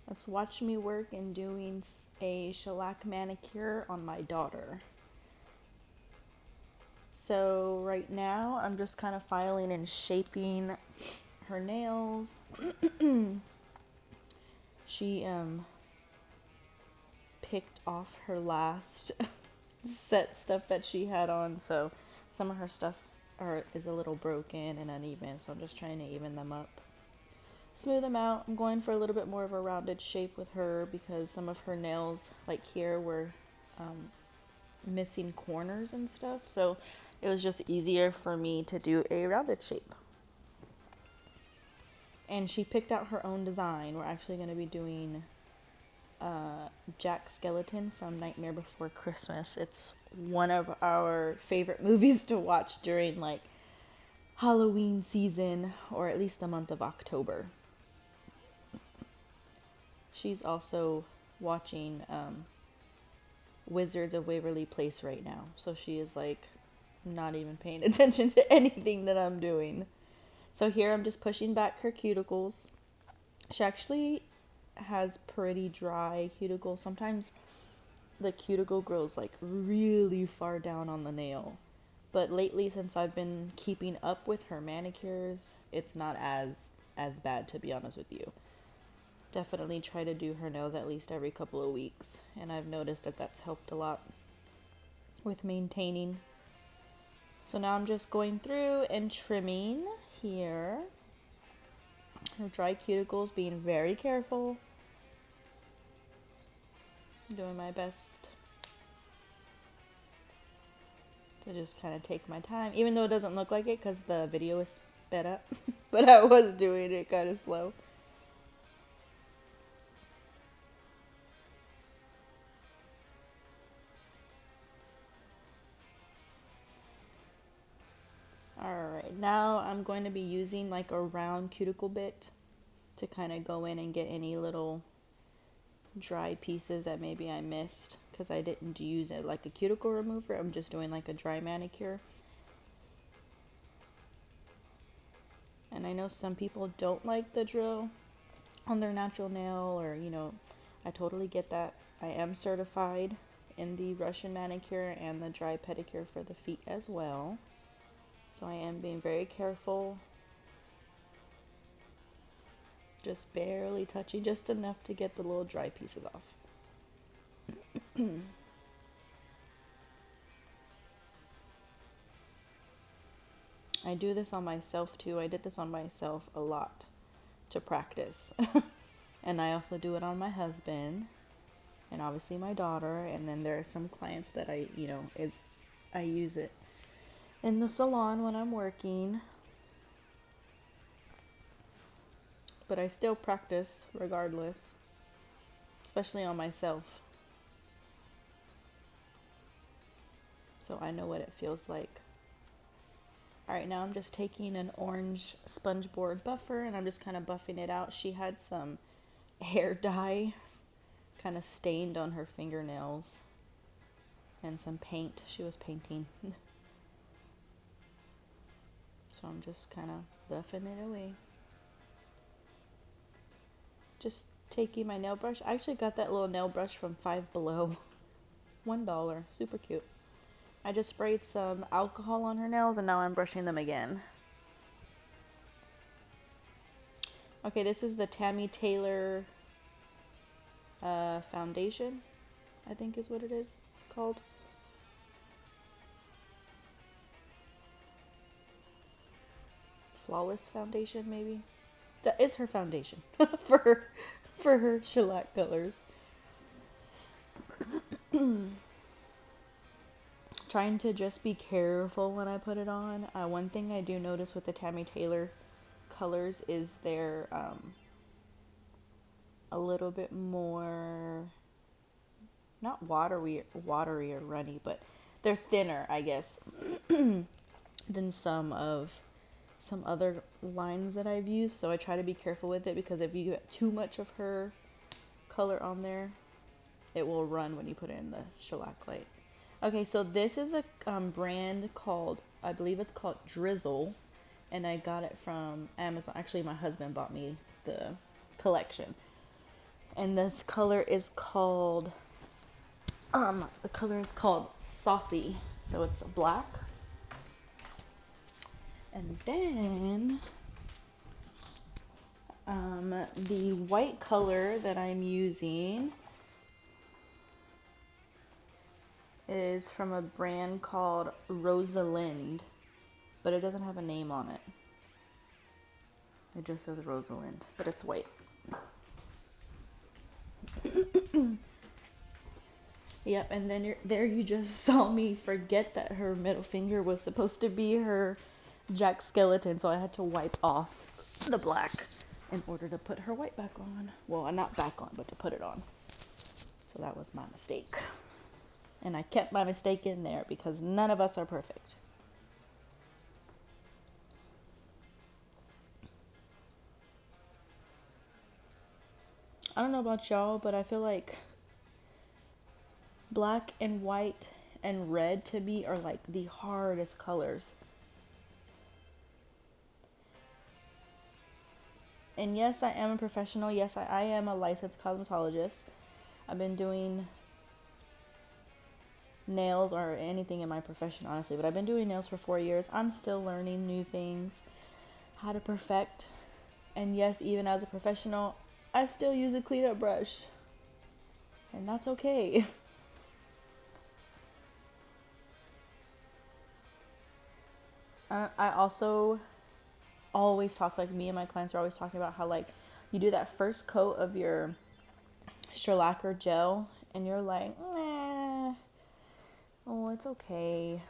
Let's watch me work in doing a shellac manicure on my daughter. So right now I'm just kind of filing and shaping her nails. She picked off her last set stuff that she had on, so some of her stuff is a little broken and uneven, so I'm just trying to even them up. Smooth them out. I'm going for a little bit more of a rounded shape with her because some of her nails, like here, were missing corners and stuff, so it was just easier for me to do a rounded shape. And she picked out her own design. We're actually going to be doing Jack Skeleton from Nightmare Before Christmas. It's one of our favorite movies to watch during like Halloween season, or at least the month of October. She's also watching Wizards of Waverly Place right now, so she is like not even paying attention to anything that I'm doing. So here I'm just pushing back her cuticles. She actually has pretty dry cuticles. Sometimes the cuticle grows like really far down on the nail. But lately, since I've been keeping up with her manicures, it's not as bad, to be honest with you. Definitely try to do her nails at least every couple of weeks, and I've noticed that that's helped a lot with maintaining. So now I'm just going through and trimming here her dry cuticles, being very careful, doing my best to just kind of take my time, even though it doesn't look like it because the video is sped up. But I was doing it kind of slow. Alright, now I'm going to be using like a round cuticle bit to kind of go in and get any little dry pieces that maybe I missed because I didn't use it like a cuticle remover. I'm just doing like a dry manicure. And I know some people don't like the drill on their natural nail, or I totally get that. I am certified in the Russian manicure and the dry pedicure for the feet as well. So I am being very careful. Just barely touching, just enough to get the little dry pieces off. I do this on myself too. I did this on myself a lot to practice. And I also do it on my husband and obviously my daughter. And then there are some clients that I use it in the salon when I'm working. But I still practice regardless, especially on myself. So I know what it feels like. Alright, now I'm just taking an orange sponge board buffer and I'm just kind of buffing it out. She had some hair dye kind of stained on her fingernails and some paint. She was painting. So I'm just kind of buffing it away. Just taking my nail brush. I actually got that little nail brush from Five Below. $1. Super cute. I just sprayed some alcohol on her nails and now I'm brushing them again. Okay, this is the Tammy Taylor foundation, I think is what it is called. Flawless foundation, maybe. That is her foundation for her shellac colors. Trying to just be careful when I put it on. One thing I do notice with the Tammy Taylor colors is they're a little bit more, not watery or runny, but they're thinner, I guess, than some other lines that I've used. So I try to be careful with it because if you get too much of her color on there, it will run when you put it in the shellac light. Okay, so this is a brand called, I believe it's called Drizzle, and I got it from Amazon. Actually, my husband bought me the collection. And this color is called, the color is called Saucy. So it's black. And then, the white color that I'm using is from a brand called Rosalind, but it doesn't have a name on it. It just says Rosalind, but it's white. Yep, and then there you just saw me forget that her middle finger was supposed to be her Jack Skeleton, so I had to wipe off the black in order to put her white back on. Well, not back on, but to put it on. So that was my mistake. And I kept my mistake in there because none of us are perfect. I don't know about y'all, but I feel like black and white and red to me are like the hardest colors. And yes, I am a professional. Yes, I am a licensed cosmetologist. I've been doing nails or anything in my profession, honestly, but I've been doing nails for 4 years. I'm still learning new things, how to perfect. And yes, even as a professional, I still use a cleanup brush. And that's okay. I also always talk, like me and my clients are always talking about how like you do that first coat of your shellac or gel and you're like, nah, oh, it's okay.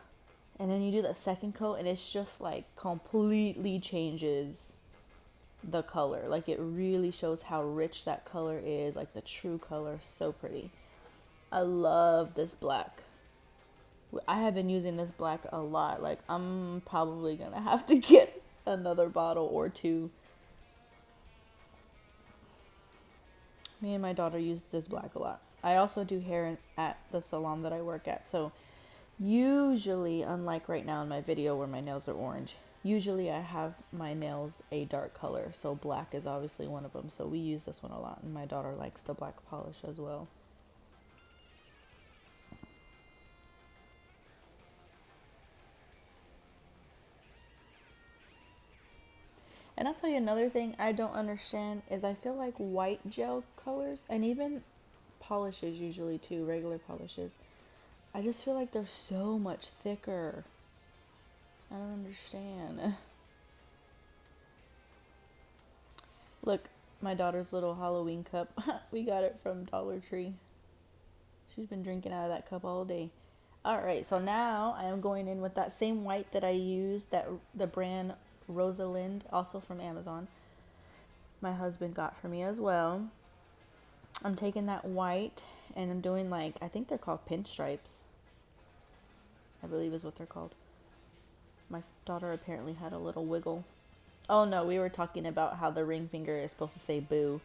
And then you do the second coat and it's just like completely changes the color. Like it really shows how rich that color is, like the true color. So pretty. I love this black. I have been using this black a lot. Like I'm probably gonna have to get another bottle or two. Me and my daughter use this black a lot. I also do hair at the salon that I work at. So usually, unlike right now in my video where my nails are orange, usually I have my nails a dark color. So black is obviously one of them. So we use this one a lot. And my daughter likes the black polish as well. And I'll tell you another thing I don't understand is I feel like white gel colors and even polishes usually too, regular polishes, I just feel like they're so much thicker. I don't understand. Look, my daughter's little Halloween cup. We got it from Dollar Tree. She's been drinking out of that cup all day. Alright, so now I am going in with that same white that I used, that the brand Rosalind, also from Amazon. My husband got for me as well. I'm taking that white and I'm doing like, I think they're called pinstripes. I believe is what they're called. My daughter apparently had a little wiggle. Oh no, we were talking about how the ring finger is supposed to say boo.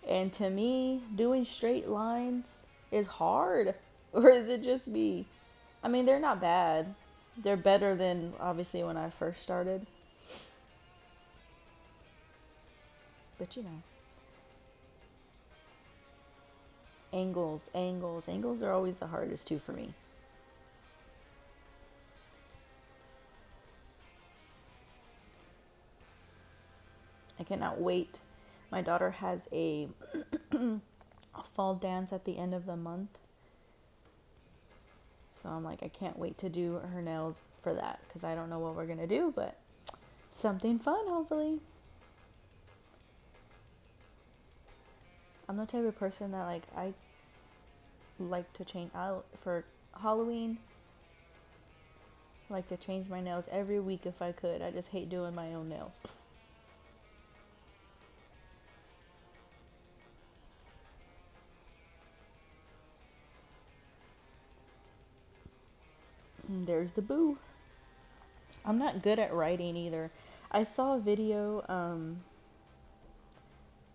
And to me, doing straight lines is hard. Or is it just me? I mean, they're not bad. They're better than, obviously, when I first started. But, you know. Angles. Angles are always the hardest, too, for me. I cannot wait. My daughter has a fall dance at the end of the month. So I'm like, I can't wait to do her nails for that. Because I don't know what we're going to do, but something fun, hopefully. I'm the type of person that, like, I like to change out for Halloween. I like to change my nails every week if I could. I just hate doing my own nails. And there's the boo. I'm not good at writing either. I saw a video, I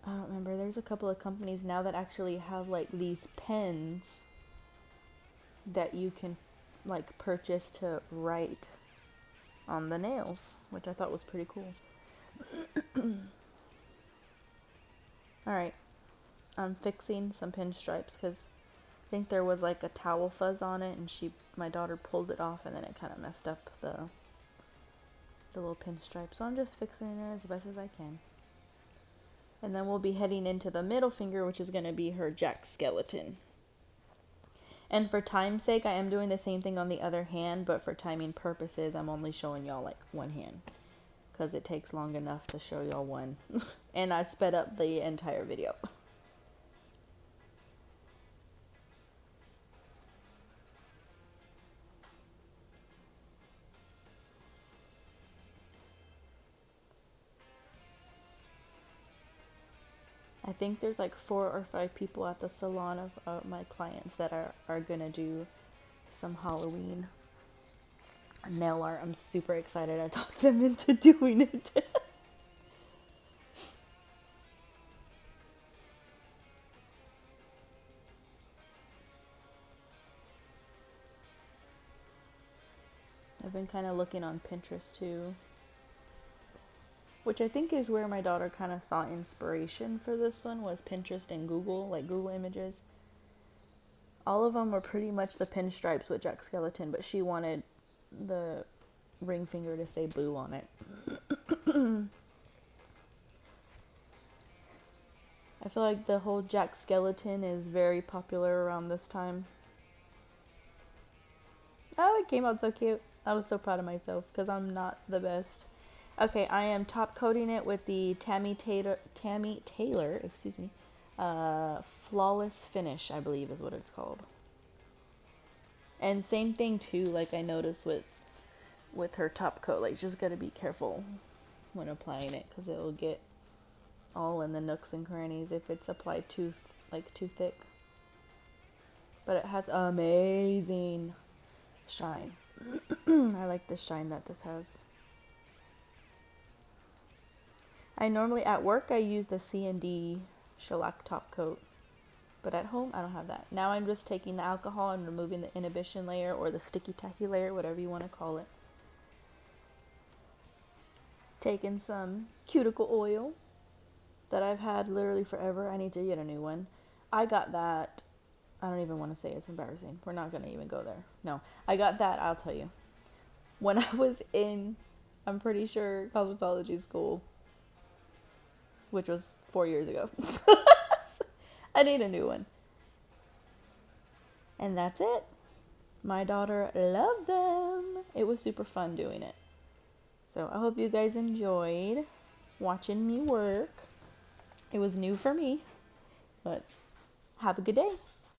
don't remember, there's a couple of companies now that actually have like these pens that you can like purchase to write on the nails, which I thought was pretty cool. Alright, I'm fixing some pinstripes because I think there was like a towel fuzz on it, and my daughter pulled it off, and then it kind of messed up the little pinstripe. So I'm just fixing it as best as I can. And then we'll be heading into the middle finger, which is going to be her jack skeleton. And for time's sake, I am doing the same thing on the other hand, but for timing purposes, I'm only showing y'all like one hand, because it takes long enough to show y'all one. And I sped up the entire video. I think there's like 4 or 5 people at the salon of my clients that are gonna do some Halloween nail art. I'm super excited. I talked them into doing it. I've been kind of looking on Pinterest too, which I think is where my daughter kind of saw inspiration for this one, was Pinterest and Google, like Google Images. All of them were pretty much the pinstripes with jack skeleton, but she wanted the ring finger to say boo on it. I feel like the whole jack skeleton is very popular around this time. Oh, it came out so cute. I was so proud of myself because I'm not the best. Okay, I am top coating it with the Tammy Taylor, Flawless Finish, I believe is what it's called. And same thing too, like I noticed with her top coat, like just gotta be careful when applying it, because it will get all in the nooks and crannies if it's applied too thick. But it has amazing shine. I like the shine that this has. I normally at work I use the C&D shellac top coat, but at home I don't have that. Now I'm just taking the alcohol and removing the inhibition layer, or the sticky tacky layer, whatever you want to call it. Taking some cuticle oil that I've had literally forever. I need to get a new one. I got that. I don't even want to say it. It's embarrassing. We're not going to even go there. No, I got that. I'll tell you. When I was in, I'm pretty sure, cosmetology school, which was 4 years ago. I need a new one. And that's it. My daughter loved them. It was super fun doing it. So I hope you guys enjoyed watching me work. It was new for me, but have a good day.